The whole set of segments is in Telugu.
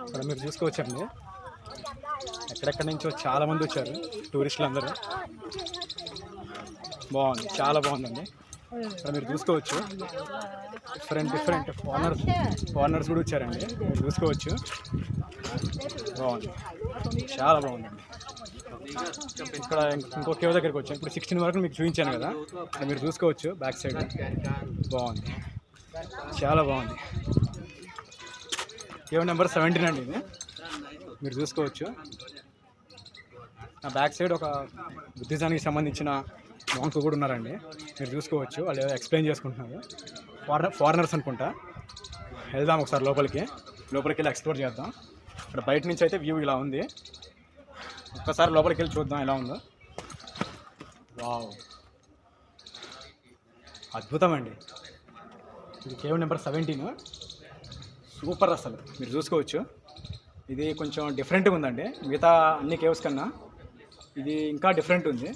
ఇక్కడ మీరు చూసుకోవచ్చండి, ఎక్కడెక్కడి నుంచో చాలామంది వచ్చారు టూరిస్టులు అందరూ. బాగుంది, చాలా బాగుందండి. ఇక్కడ మీరు చూసుకోవచ్చు డిఫరెంట్ ఫారినర్స్ కూడా వచ్చారండి, మీరు చూసుకోవచ్చు. బాగుంది, చాలా బాగుందండి. ఇక్కడ ఇంకో కేవ్ దగ్గరికి వచ్చాం. ఇప్పుడు 16 వరకు మీకు చూపించాను కదా, ఇక్కడ మీరు చూసుకోవచ్చు బ్యాక్ సైడ్. బాగుంది, చాలా బాగుంది. కేవ్ నెంబర్ 17 అండి ఇది, మీరు చూసుకోవచ్చు. నా బ్యాక్ సైడ్ ఒక బుద్ధిజానికి సంబంధించిన మాంక్ కూడా ఉన్నారండి, మీరు చూసుకోవచ్చు. వాళ్ళు ఏదో ఎక్స్ప్లెయిన్ చేసుకుంటున్నారు. ఫారినర్స్ అనుకుంటా. వెళ్దాం ఒకసారి లోపలికి వెళ్ళి ఎక్స్ప్లోర్ చేద్దాం. ఇక్కడ బయట నుంచి అయితే వ్యూ ఇలా ఉంది. ఒక్కసారి లోపలికి వెళ్ళి చూద్దాం ఎలా ఉందో. వావ్, అద్భుతం అండి. ఇది కేవ్ నెంబర్ 17, సూపర్ అసలు. మీరు చూసుకోవచ్చు, ఇది కొంచెం డిఫరెంట్గా ఉందండి. మిగతా అన్ని కేవ్స్ కన్నా ఇది ఇంకా డిఫరెంట్ ఉంది,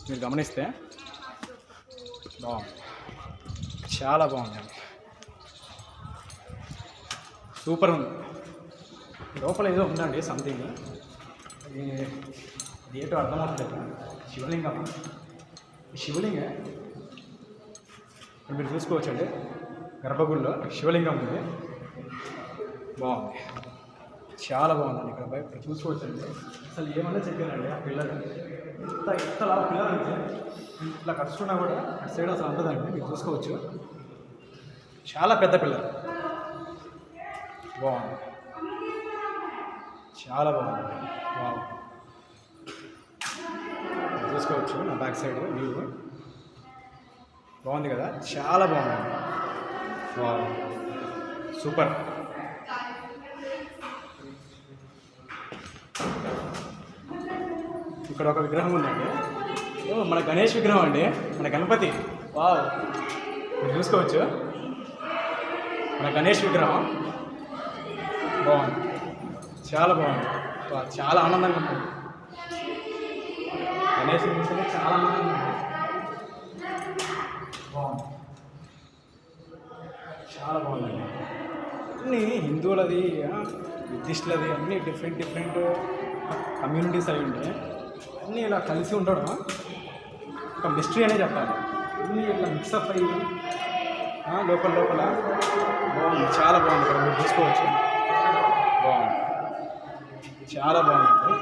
మీరు గమనిస్తే. బాగుంది, చాలా బాగుందండి, సూపర్ ఉంది. లోపల ఏదో ఉందండి సంథింగ్, అది ఏంటో అర్థమవుతుంది. శివలింగే మీరు చూసుకోవచ్చండి. గర్భగుడిలో శివలింగం ఉంది. బాగుంది, చాలా బాగుందండి. ఇక్కడ బయట చూసుకోవచ్చండి. అసలు ఏమన్నా చెప్పారండి ఆ పిల్లలు, ఇంతలా పిల్లలు అంటే ఇట్లా కలుసుకున్నా కూడా అటు సైడ్ అసలు అందదండి, మీరు చూసుకోవచ్చు. చాలా పెద్ద పిల్లలు. బాగుంది, చాలా బాగుంది. బాగుంది, చూసుకోవచ్చు. నా బ్యాక్ సైడ్ వ్యూ బాగుంది కదా, చాలా బాగుంది. బాగుంది, సూపర్. ఇక్కడ ఒక విగ్రహం ఉందండి. మన గణేష్ విగ్రహం అండి, మన గణపతి. వావ్, మీరు చూసుకోవచ్చు మన గణేష్ విగ్రహం. బాగుంది, చాలా బాగుంది. చాలా ఆనందంగా ఉంటుంది. గణేష్ చూస్తే చాలా ఆనందంగా ఉంటుంది. బాగుంది, చాలా బాగుందండి. అన్నీ హిందువులది, బుద్ధిస్టులది, అన్నీ డిఫరెంట్ కమ్యూనిటీస్ అయి ఉంటాయి. అన్నీ ఇలా కలిసి ఉండడం ఒక మిస్టరీ అనే చెప్పాలి. అన్నీ ఇట్లా మిక్సప్ అయ్యి లోపల బాగుంది, చాలా బాగుంది. ఇక్కడ మీరు చూసుకోవచ్చు. బాగుంది, చాలా బాగుంది.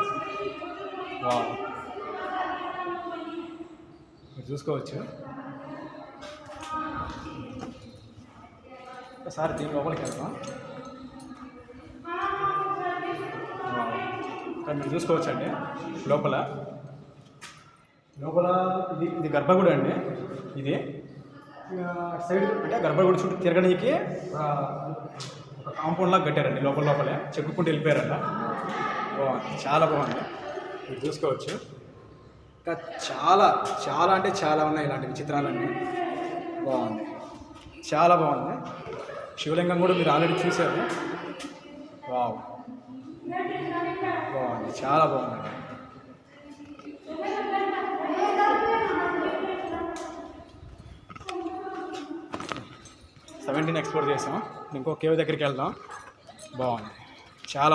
బాగుంది, మీరు చూసుకోవచ్చు. ఒకసారి దీని లోపలికి వెళ్తాం. ఇక్కడ మీరు చూసుకోవచ్చు అండి. లోపల ఇది గర్భగుడి అండి. ఇది సైడ్ అంటే గర్భగుడి చుట్టూ తిరగడానికి ఒక కాంపౌండ్ లాగా కట్టారండి. లోపలే చెక్కుకుంటూ వెళ్ళిపోయారట. బాగుంది, చాలా బాగుంది. మీరు చూసుకోవచ్చు. ఇంకా చాలా అంటే చాలా ఉన్నాయి ఇలాంటి విచిత్రాలన్నీ. బాగుంది, చాలా బాగుంది. శివలింగం కూడా మీరు ఆల్రెడీ చూశారు. వావ్, బాగుంది, చాలా బాగుంది. ఎక్స్ప్లోర్ చేసాం. ఇంకో కేవ్ దగ్గరికి వెళ్దాం. బాగుంది, చాలా బాగుంది.